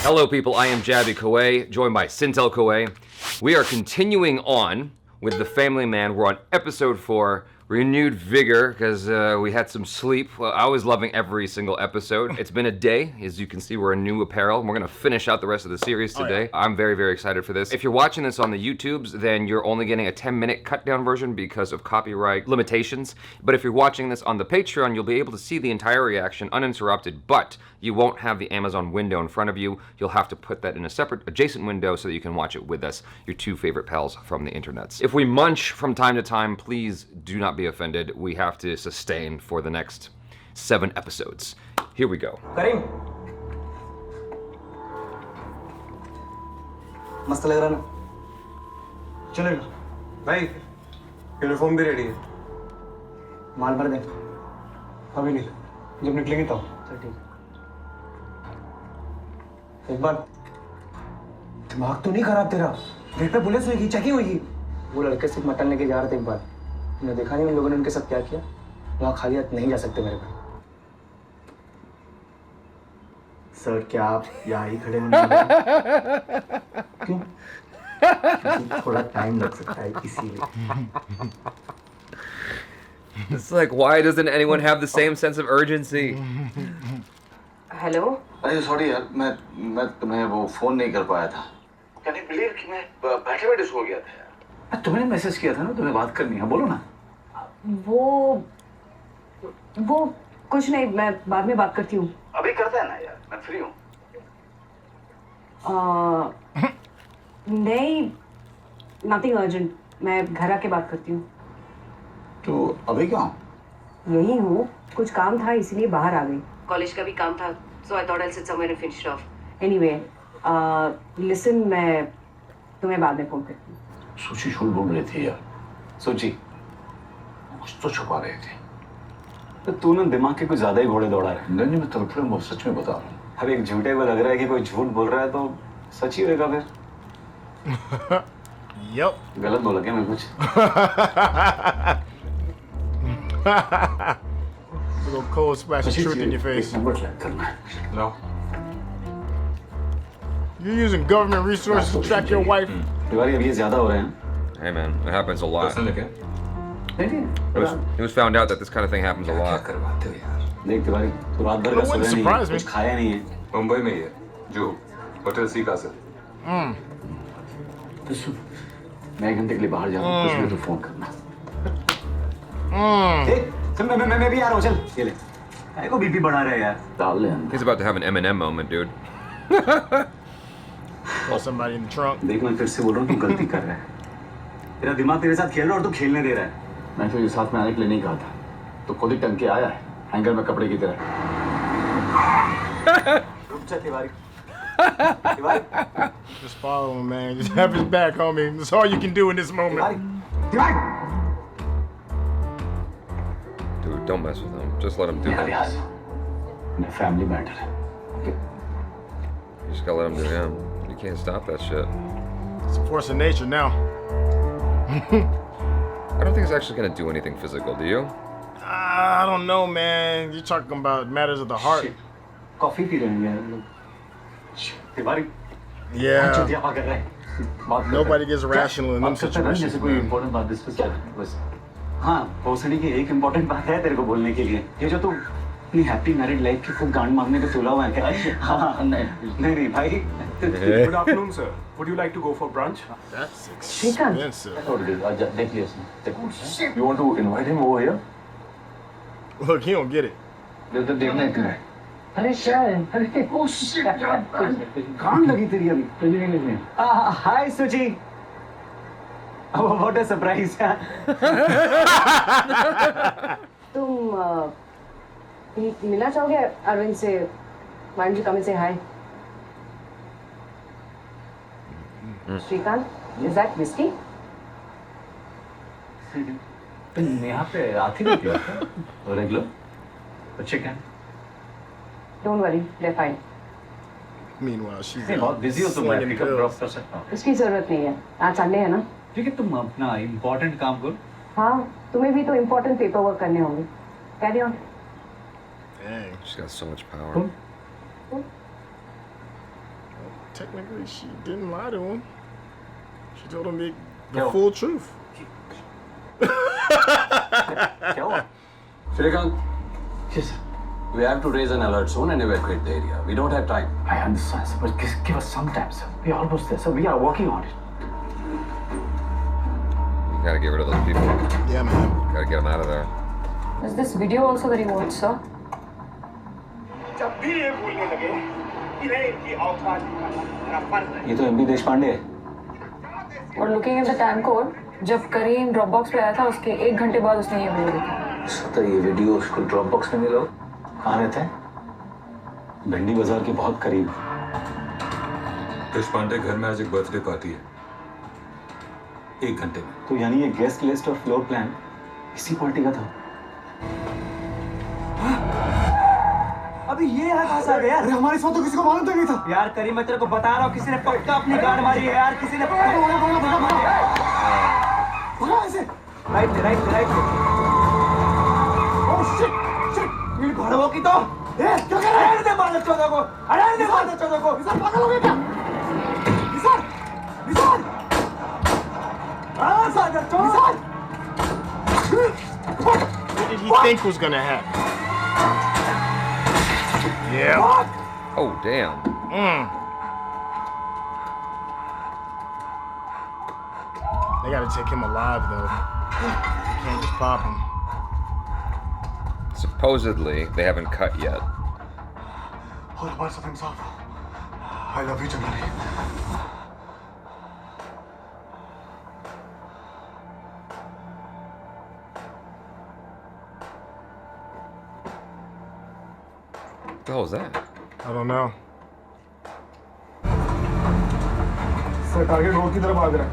Hello people, I am Jaby Koay, joined by SYNTELL Koay. We are continuing on with The Family Man. We're on episode 4, renewed vigor because we had some sleep. Well, I was loving every single episode. It's been a day. As you can see, we're in new apparel. We're gonna finish out the rest of the series today. I'm very, very excited for this. If you're watching this on the YouTubes, then you're only getting a 10-minute cut down version because of copyright limitations. But if you're watching this on the Patreon, you'll be able to see the entire reaction uninterrupted, but you won't have the Amazon window in front of you. You'll have to put that in a separate adjacent window so that you can watch it with us, your two favorite pals from the internets. If we munch from time to time, please do not be offended. We have to sustain for the next 7 episodes. Here we go. Karim. मस्त लग रहा ना? चलेगा. भाई, uniform भी ready है. माल भर दे. अभी नहीं. जब निकलेंगे तो. चल ठीक. एक बार दिमाग तो नहीं खराब तेरा. घर पे पुलिस होगी, चेकिंग होगी. वो लड़के सिर्फ मटन लेके जा रहे थे एक बार. तुमने देखा नहीं उन लोगों ने उनके साथ क्या किया? वहाँ खाली हाथ नहीं जा सकते मेरे पे. सर क्या आप यहाँ ही खड़े होने क्यों? थोड़ा टाइम लग सकता है इसीलिए. It's like, why doesn't anyone have the same sense of urgency? Hello. अरे सॉरी यार, मैं तुम्हें वो फोन नहीं कर पाया था. कैन यू बिलीव कि मैं बैठे बैठे सो गया था यार. तुमने मैसेज किया था ना, तुम्हें बात करनी है, बोलो ना. वो कुछ नहीं, मैं बाद में बात करती हूँ. अभी करते हैं ना यार, मैं फ्री हूँ. नहीं, नथिंग अर्जेंट. मैं घर आके बात करती हूँ. तो अभी क्या? यही हूँ. कुछ काम था इसलिए बाहर आ गई. कॉलेज का भी काम था, so I thought I'll sit somewhere and finish it off. Anyway, listen, मैं तुम्हें बाद में फोन करती हूँ. सोची झूठ बोल रही थी यार. सोची कुछ तो छुपा रहे थे. तो तू ना दिमाग के कुछ ज्यादा ही घोड़े दौड़ा रहा है. नहीं, मैं तुम्हें सच में बता रहा हूँ. अब एक झूठे को लग रहा है कि कोई झूठ बोल रहा है तो सच ही होगा फिर. Yep. गलत बोला क्या मैं कुछ? Little cold splash of truth in your face. No. You're using government resources to track your wife. Tiwari अभी ये ज्यादा हो रहे हैं. Hey man, it happens a lot. It was found out that this kind of thing happens a lot. करवाते हो यार. देख तिवारी, तू रात भर का सोया नहीं है, कुछ खाया नहीं है. मुंबई में ही है, जो होटल सी का सर. तो सुन, मैं 1 घंटे के लिए बाहर जा रहा हूँ, कुछ भी तो फोन करना. देख, चल मैं भी आ रहा हूँ, चल. ये ले. काय को बीपी बढ़ा रहा है यार. डाल ले अंदर. He's about to have an Eminem moment, dude. Call somebody in the trunk. देख मैं फिर से बोल रहा हूँ, तू गलती कर रहा है. तेरा दिमाग तेरे साथ खेल रहा है और तू खेलने दे रहा है. मैं तो ये साथ में आने के लिए नहीं कहा था. तो खुद ही टंग के आया है, हैंगर में कपड़े की तरह. रुक जा Tiwari. Just follow him, man. Just have his back, homie. That's all you can do in this moment. Dude, don't mess with him. Just let him do it. Family matter. You just gotta let him do him. You can't stop that shit. It's a force of nature now. I don't think it's actually gonna do anything physical, do you? I don't know, man. You're talking about matters of the heart. Coffee P रहे हैं. Tiwari. Yeah. Nobody gets rational in them situations. जैसे कोई important बात discuss कर बस. हाँ, भोसड़ी की एक important बात है तेरे को बोलने के लिए. ये जो तू अपनी हैप्पी मैरिड लाइफ की खूब गांड मारने पे तुला हुआ है क्या? हाँ, नहीं भाई. Good afternoon, sir. Would you like to go for brunch? That's expensive. देख लिया उसने. You want to invite him over here? Look, he don't get it. देखना है तुम्हें. अरे क्या है? अरे oh shit यार. कान लगी तेरी अभी. Hi सुची. What a surprise. तुम मिलना चाहोगे अरविंद से? Why don't you come and say hi? Shrikant, is that whiskey? यहाँ पे आती रहती है. Regular. Chicken. Don't worry, they're fine. Meanwhile, she's बहुत बिजी हो तुम. मैं पिकअप ड्रॉप कर सकता हूँ. इसकी जरूरत नहीं है. आज संडे है ना? ठीक है, तुम अपना इम्पोर्टेंट काम करो. हाँ, तुम्हें भी तो इम्पोर्टेंट पेपर वर्क करने होंगे. Carry on. Dang. She's got so much power. technically, she didn't lie to him. She told him the full truth. Shrikant. Yes, sir. We have to raise an alert soon and evacuate the area. We don't have time. I understand, sir, but give us some time, sir. We are almost there, sir. We are working on it. You gotta get rid of those people. Yeah, man. Gotta get them out of there. Is this video also that you watched, sir? ये तो MB Deshpande है. और looking at the time code, जब करीम drop box पे आया था उसके 1 घंटे बाद उसने ये वीडियो देखा. सर ये वीडियो उसको ड्रॉप बॉक्स में मिला. कहाँ रहते हैं? भिंडी बाजार के बहुत करीब. देशपांडे घर में आज एक बर्थडे पार्टी है 1 घंटे में. तो यानी ये गेस्ट लिस्ट और फ्लोर प्लान इसी पार्टी का था. अभी ये यहाँ कहाँ से आ गया यार? अरे हमारे साथ तो किसी को मालूम तक नहीं था. यार करीम मैं तेरे को बता रहा हूँ किसी ने पक्का अपनी गाड़ मारी है यार. किसी ने भगा ऐसे. Right right. Oh shit shit. ये भड़वों की तो क्या कर रहा है? अरे दे मार चौदह को. अरे दे मार चौदह को. निसार पागल हो गया क्या? निसार. हाँ सागर चौदह. What did he think was gonna happen? Yeah. Oh, damn. They gotta take him alive, though. They can't just pop him. Supposedly, they haven't cut yet. और हमारे साथ इंसाफ. I love you, Jamali. What the hell was that? I don't know. Sir target road की तरफ भाग रहा है.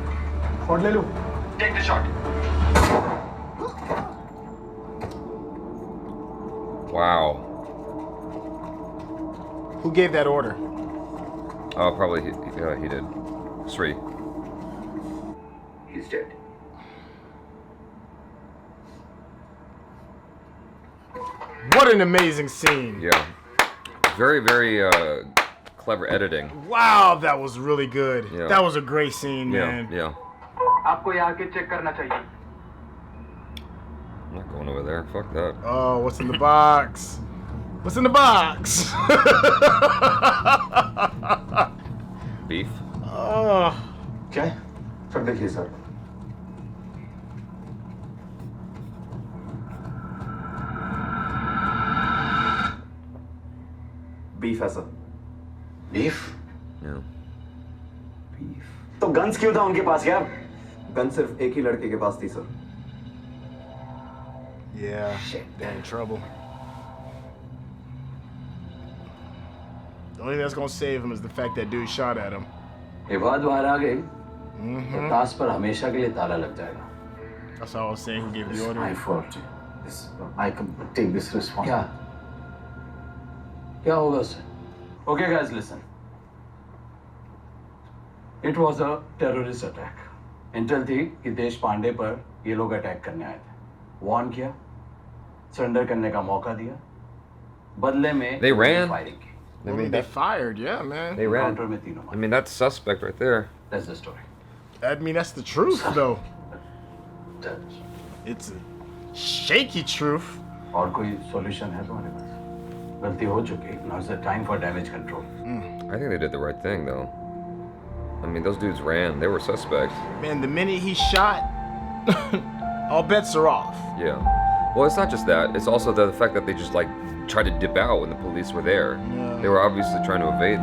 Shot ले लो. Take the shot. Wow. Who gave that order? Oh, probably he did. Sri. He's dead. What an amazing scene. Yeah. Very, very clever editing. Wow, that was really good. Yeah. That was a great scene, Yeah, man. yeah. आपको यहाँ के check करना चाहिए. I'm not going over there. Fuck that. Oh, what's in the box? What's in the box? Beef? Oh. क्या है? Sir देखिए sir. Beef है sir. Beef. Yeah. तो गन्स क्यों था उनके पास यार? गन सिर्फ एक ही लड़के के पास थी sir. Yeah, they're in trouble. The only thing that's gonna save him is the fact that dude shot at him. ये बात बाहर आ गई तो ताश पर हमेशा के लिए ताला लग जाएगा. That's all I was saying. Who gave the order? My fault. I can take this responsibility. क्या होगा उससे? Okay guys, listen. It was a terrorist attack. Intel थी कि देश पांडे पर ये लोग अटैक करने आए थे. वार्न किया, सरेंडर करने का मौका दिया, बदले में They ran. फायरिंग की. I mean, They fired, yeah, man. they ran. Counter में तीनों I मारे. mean, that's suspect right there. That's the story. I mean, that's the truth, though. It's a shaky truth. और कोई solution है तुम्हारे पास? गलती हो चुकी. Now is the time for damage control. I think they did the right thing, though. I mean, those dudes ran. They were suspects. Man, the minute he shot, all bets are off. Yeah. Well, it's not just that. It's also the fact that they just, like, tried to dip out when the police were there. Yeah. They were obviously trying to evade.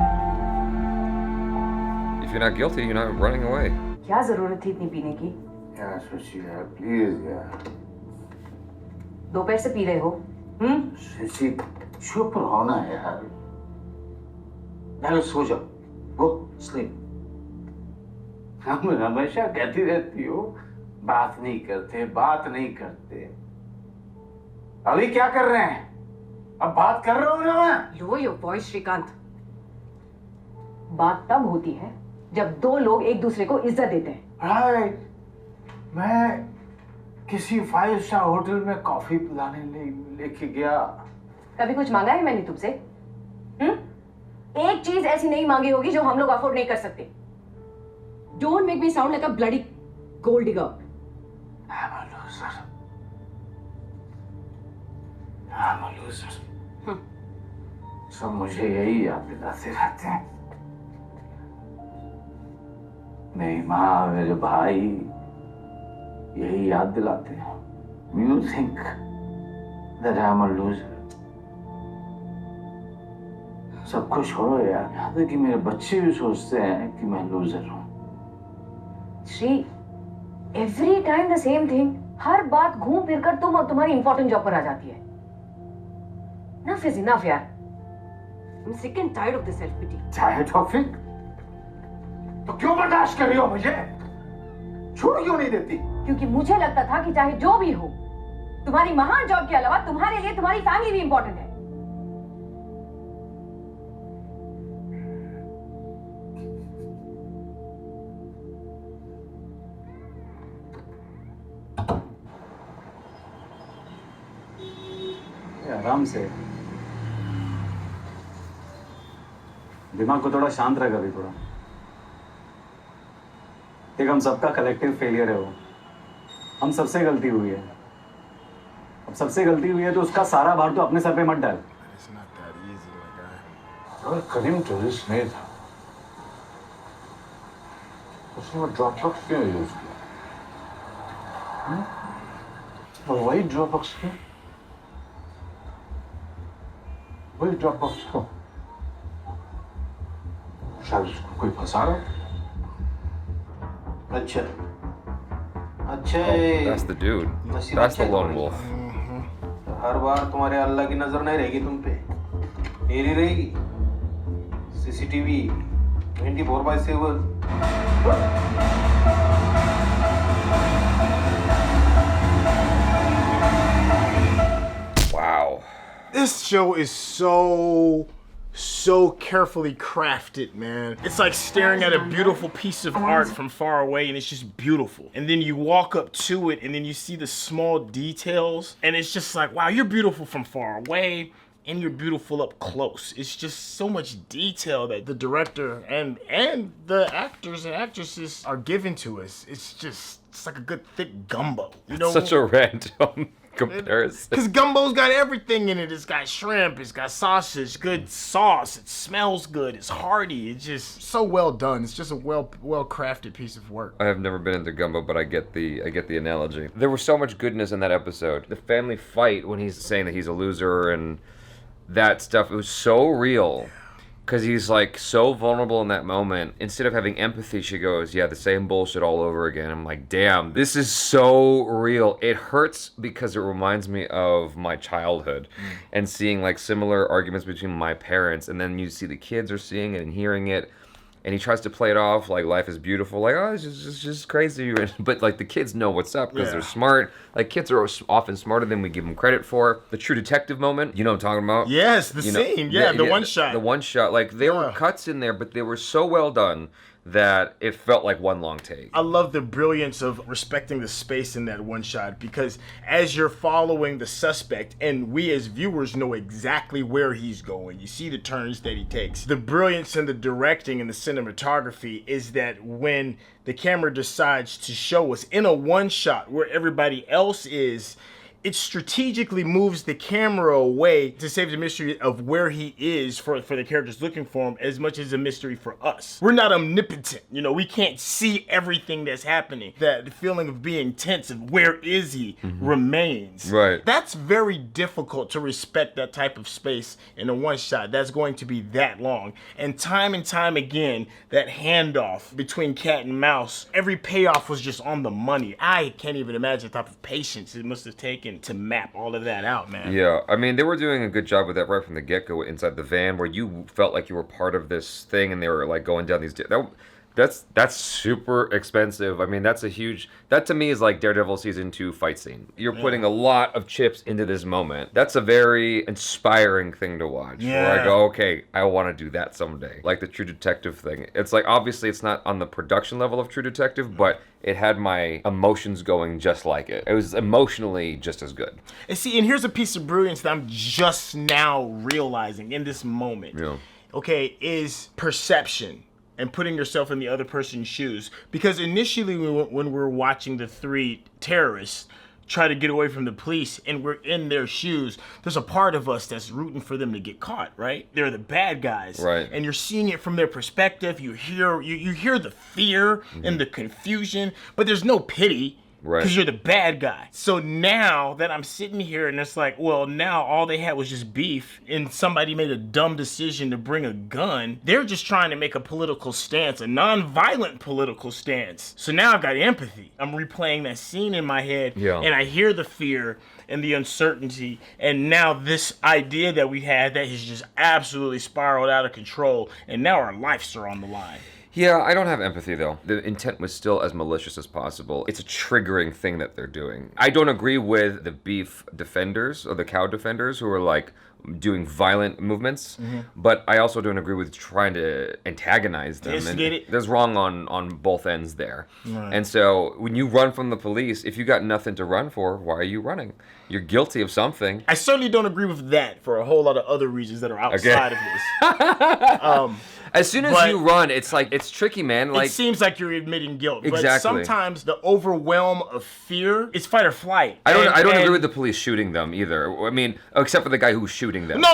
If you're not guilty, you're not running away. क्या जरूरत थी इतनी पीने की? यार शशि यार please यार. दोपहर से पी रहे हो? शशि चुप रहो ना यार. यार सो जाओ. Go sleep. हम हमेशा कहती रहती हो बात नहीं करते. अभी क्या कर रहे हैं? अब बात कर रहा हूँ ना मैं. Lower your voice, Shrikant. बात तब होती है जब दो लोग एक दूसरे को इज्जत देते हैं. राइट. मैं किसी 5 स्टार होटल में कॉफी पिलाने लेके गया. कभी कुछ मांगा है मैंने तुमसे? 1 एक चीज ऐसी नहीं मांगी होगी जो हम लोग अफोर्ड नहीं कर सकते. Don't make me sound like a bloody gold digger. I'm a loser. I'm a loser. सब मुझे यही याद दिलाते रहते हैं. मेरी माँ, मेरे भाई यही याद दिलाते हैं. You think that I'm a loser? सबको छोड़ो यार. यहाँ तक कि मेरे बच्चे भी सोचते हैं कि मैं लूजर हूँ. Shri, every time the same thing. हर बात घूम फिर कर तुम और तुम्हारी important job पर आ जाती है. Enough is enough यार. I'm sick and tired of this self-pity. Tired of it? तो क्यों बर्दाश्त कर रही हो मुझे? छोड़ क्यों नहीं देती? क्योंकि मुझे लगता था कि चाहे जो भी हो, तुम्हारी महान जॉब के अलावा तुम्हारे लिए तुम्हारी फैमिली भी इंपॉर्टेंट है. आराम से. दिमाग को थोड़ा शांत रखा भी थोड़ा. देख, हम सबका कलेक्टिव फेलियर है वो. हम सबसे गलती हुई है. अब सबसे गलती हुई है तो उसका सारा भार तो अपने सर पे मत डाल. अगर करीम टेररिस्ट नहीं था, उसने वो ड्रॉप बॉक्स क्यों यूज किया? और वही ड्रॉप बॉक्स क्यों? वही ड्रॉप बॉक्स क्यों? शायद उसको कोई फंसा रहा. अच्छा अच्छा. That's the dude. That's the lone wolf. हर बार तुम्हारे अल्लाह की नजर नहीं रहेगी तुम पे, मेरी रहेगी. CCTV 24/7. Wow. This show is so carefully crafted, man. It's like staring at a beautiful piece of art from far away, and it's just beautiful. And then you walk up to it, and then you see the small details, and it's just like, wow, you're beautiful from far away, and you're beautiful up close. It's just so much detail that the director and the actors and actresses are giving to us. It's like a good thick gumbo. You know, Such a random comparison. Because gumbo's got everything in it. It's got shrimp, it's got sausage, good sauce, it smells good, it's hearty. It's just so well done. It's just a well crafted piece of work. I have never been into gumbo, but I get the analogy. There was so much goodness in that episode. The family fight when he's saying that he's a loser and that stuff, it was so real. Because he's like so vulnerable in that moment. Instead of having empathy, she goes, yeah, the same bullshit all over again. I'm like, damn, this is so real. It hurts because it reminds me of my childhood and seeing like similar arguments between my parents. And then you see the kids are seeing it and hearing it. And he tries to play it off like life is beautiful, like, oh, it's just crazy. But like the kids know what's up because they're smart. Like kids are often smarter than we give them credit for. The true detective moment, you know what I'm talking about? Yes, the scene, the one shot. The one shot, like there were cuts in there, but they were so well done that it felt like one long take. I love the brilliance of respecting the space in that one shot, because as you're following the suspect, and we as viewers know exactly where he's going, you see the turns that he takes. The brilliance in the directing and the cinematography is that when the camera decides to show us in a one shot where everybody else is, it strategically moves the camera away to save the mystery of where he is for the characters looking for him, as much as a mystery for us. We're not omnipotent, you know, we can't see everything that's happening. That feeling of being tense of where is he remains. Right. That's very difficult to respect that type of space in a one shot that's going to be that long. And time again, that handoff between cat and mouse, every payoff was just on the money. I can't even imagine the type of patience it must have taken to map all of that out, man. Yeah, I mean, they were doing a good job with that right from the get-go inside the van, where you felt like you were part of this thing, and they were like going down these... That's super expensive. I mean, that's a huge... That to me is like Daredevil Season 2 fight scene. You're putting a lot of chips into this moment. That's a very inspiring thing to watch. Yeah. Where I go, okay, I want to do that someday. Like the True Detective thing. It's like, obviously it's not on the production level of True Detective, but it had my emotions going just like it. It was emotionally just as good. And see, and here's a piece of brilliance that I'm just now realizing in this moment. Yeah. okay, is perception and putting yourself in the other person's shoes. Because initially when we're watching the three terrorists try to get away from the police and we're in their shoes, there's a part of us that's rooting for them to get caught, right? They're the bad guys. Right. And you're seeing it from their perspective. You hear the fear and the confusion, but there's no pity. Right. Because you're the bad guy. So now that I'm sitting here and it's like, well, now all they had was just beef and somebody made a dumb decision to bring a gun. They're just trying to make a political stance, a non-violent political stance. So now I've got empathy. I'm replaying that scene in my head and I hear the fear and the uncertainty. And now this idea that we had that has just absolutely spiraled out of control. And now our lives are on the line. Yeah, I don't have empathy though. The intent was still as malicious as possible. It's a triggering thing that they're doing. I don't agree with the beef defenders or the cow defenders who are like doing violent movements, but I also don't agree with trying to antagonize them. There's wrong on both ends there. Right. And so when you run from the police, if you got nothing to run for, why are you running? You're guilty of something. I certainly don't agree with that for a whole lot of other reasons that are outside of this. As soon as you run, it's like, it's tricky, man. Like, it seems like you're admitting guilt. Exactly. But sometimes the overwhelm of fear is fight or flight. I don't agree with the police shooting them either. I mean, except for the guy who's shooting them. No.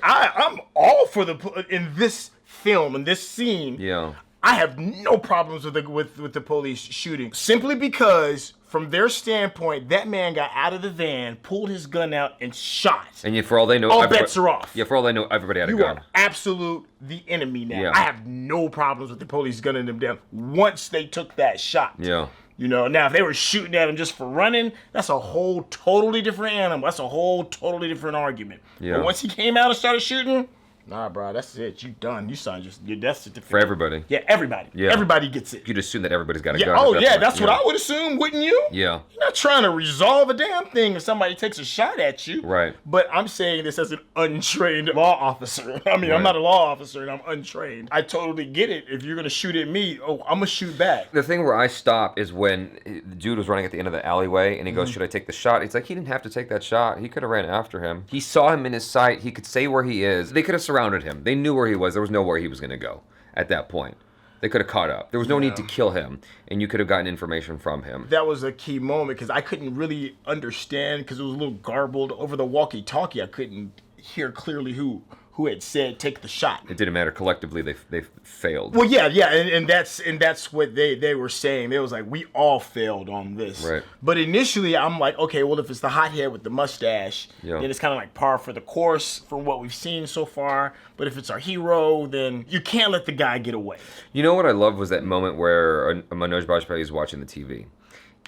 I'm all for in this film, in this scene. Yeah. I have no problems with the police shooting. Simply because, from their standpoint, that man got out of the van, pulled his gun out, and shot. And for all they know, all bets are off. Yeah, for all they know, everybody had a gun. You are absolute the enemy now. Yeah. I have no problems with the police gunning them down once they took that shot. Yeah. You know, now if they were shooting at him just for running, that's a whole totally different animal. That's a whole totally different argument. Yeah. But once he came out and started shooting, nah, bro, that's it. You done. You signed your death certificate. For everybody. Yeah, everybody. Yeah. Everybody gets it. You'd assume that everybody's got a gun. Oh, yeah, that's what I would assume, wouldn't you? Yeah. You're not trying to resolve a damn thing if somebody takes a shot at you. Right. But I'm saying this as an untrained law officer. I mean, I'm not a law officer and I'm untrained. I totally get it. If you're going to shoot at me, I'm going to shoot back. The thing where I stop is when the dude was running at the end of the alleyway and he goes, should I take the shot? He's like, he didn't have to take that shot. He could have ran after him. He saw him in his sight. He could say where he is. They could have surrounded him. They knew where he was. There was nowhere he was going to go at that point. They could have caught up. There was no need to kill him, and you could have gotten information from him. That was a key moment because I couldn't really understand because it was a little garbled over the walkie-talkie. I couldn't hear clearly who had said take the shot. It didn't matter. Collectively, they failed. Well, yeah, and that's what they were saying. They was like, we all failed on this. Right. But initially, I'm like, okay, well, if it's the hothead with the mustache, then it's kind of like par for the course from what we've seen so far. But if it's our hero, then you can't let the guy get away. You know what I love was that moment where Manoj Bajpayee is watching the TV,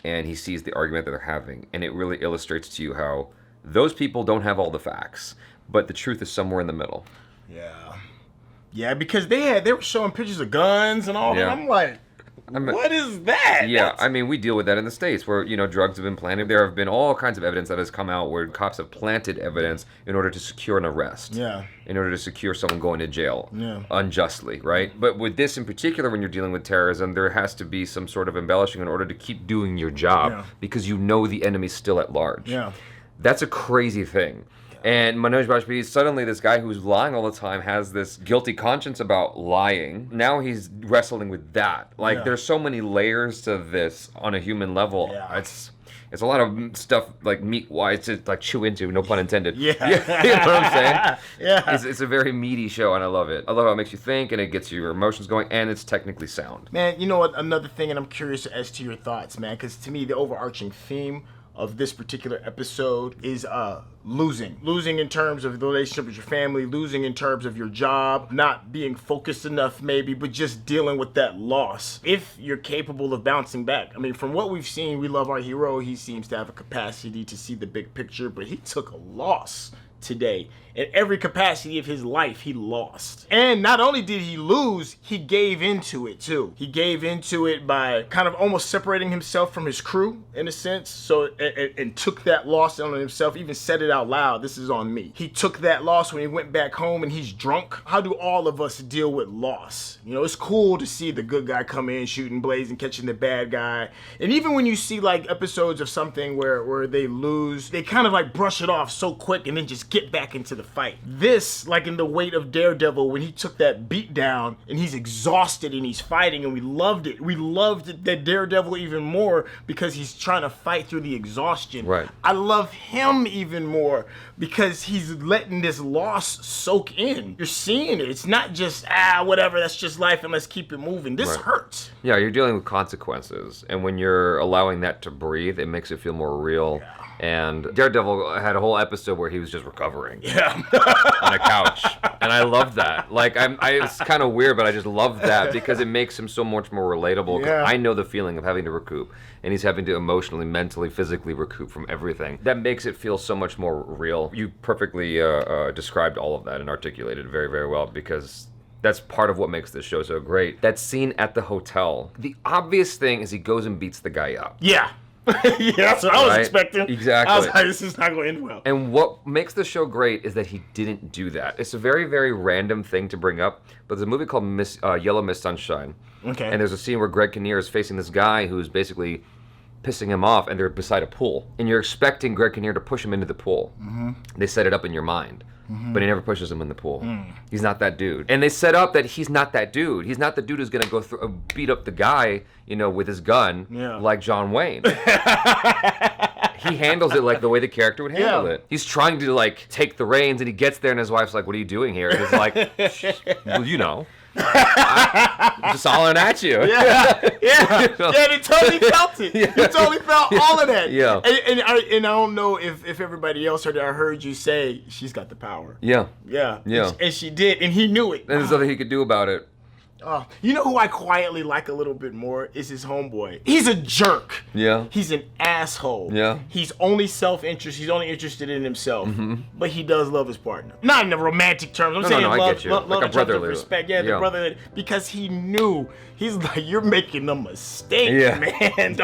and he sees the argument that they're having, and it really illustrates to you how those people don't have all the facts. But the truth is somewhere in the middle. Yeah, because they were showing pictures of guns and all that. I'm like, what is that? Yeah, I mean, we deal with that in the States where, drugs have been planted. There have been all kinds of evidence that has come out where cops have planted evidence in order to secure an arrest. Yeah. In order to secure someone going to jail. Yeah. Unjustly, right? But with this in particular, when you're dealing with terrorism, there has to be some sort of embellishing in order to keep doing your job because you know the enemy's still at large. Yeah. That's a crazy thing. And Manoj Bajpayee, suddenly this guy who's lying all the time has this guilty conscience about lying. Now he's wrestling with that. Like, there's so many layers to this on a human level. Yeah. It's a lot of stuff, like, meat-wise to, like, chew into, no pun intended. Yeah. You know what I'm saying? Yeah. It's a very meaty show, and I love it. I love how it makes you think, and it gets your emotions going, and it's technically sound. Man, you know what? Another thing, and I'm curious as to your thoughts, man, because to me, the overarching theme of this particular episode is losing in terms of the relationship with your family, losing in terms of your job, not being focused enough maybe, but just dealing with that loss. If you're capable of bouncing back. I mean, from what we've seen, we love our hero. He seems to have a capacity to see the big picture, but he took a loss today. In every capacity of his life, he lost. And not only did he lose, he gave into it too. He gave into it by kind of almost separating himself from his crew, in a sense. So, and took that loss on himself, even said it out loud, this is on me. He took that loss when he went back home and he's drunk. How do all of us deal with loss? You know, it's cool to see the good guy come in, shooting, blazing, catching the bad guy. And even when you see like episodes of something where they lose, they kind of like brush it off so quick and then just get back into the fight. This, like in the weight of Daredevil, when he took that beat down and he's exhausted and he's fighting, and we loved it. We loved that Daredevil even more because he's trying to fight through the exhaustion. Right. I love him even more because he's letting this loss soak in. You're seeing it. It's not just, whatever, that's just life and let's keep it moving. This hurts. Yeah, you're dealing with consequences. And when you're allowing that to breathe, it makes it feel more real. Yeah. And Daredevil had a whole episode where he was just recovering. Yeah. On a couch. And I love that. Like, it's kind of weird, but I just love that because it makes him so much more relatable. 'Cause Yeah. I know the feeling of having to recoup. And he's having to emotionally, mentally, physically recoup from everything. That makes it feel so much more real. You perfectly described all of that and articulated it very, very well because that's part of what makes this show so great. That scene at the hotel. The obvious thing is he goes and beats the guy up. Yeah. Yeah, that's what I was Right? expecting. Exactly. I was like, this is not going to end well. And what makes the show great is that he didn't do that. It's a very, very random thing to bring up, but there's a movie called Yellow Miss Sunshine. Okay. And there's a scene where Greg Kinnear is facing this guy who's basically pissing him off, and they're beside a pool. And you're expecting Greg Kinnear to push him into the pool. Mm-hmm. They set it up in your mind. Mm-hmm. But he never pushes him in the pool. He's not that dude. And they set up that he's not that dude. He's not the dude who's gonna go through, beat up the guy, with his gun, like John Wayne. He handles it like the way the character would handle it. He's trying to take the reins, and he gets there, and his wife's like, "What are you doing here?" And he's like, well, I'm just hollering at you. Yeah, they totally felt it. You totally felt all of that. Yeah. And I don't know if everybody else heard it. I heard you say she's got the power. Yeah. Yeah. Yeah. And she did, and he knew it. And there's nothing he could do about it. You know who I quietly like a little bit more is his homeboy. He's a jerk. Yeah. He's an asshole. Yeah. He's only self-interest. He's only interested in himself. But he does love his partner. Not in the romantic terms. I'm saying I love, get you. love Like a in terms of brotherly. respect. Yeah, the brotherly. Because he knew. He's like, you're making a mistake, man.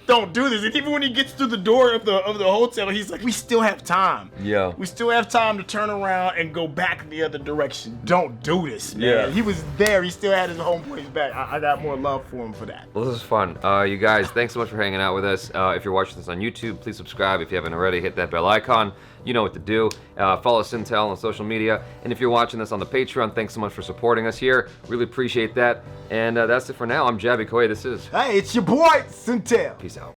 Don't do this. And even when he gets through the door of the hotel, he's like, we still have time. Yeah. We still have time to turn around and go back the other direction. Don't do this, man. Yeah. He was there. He still had his homeboys back. I got more love for him for that. Well, this is fun. You guys, thanks so much for hanging out with us. If you're watching this on YouTube, please subscribe. If you haven't already, hit that bell icon. You know what to do. Follow SYNTELL on social media. And if you're watching this on the Patreon, thanks so much for supporting us here. Really appreciate that. And that's it for now. I'm Jaby Koay. This is... Hey, it's your boy, SYNTELL. Peace out.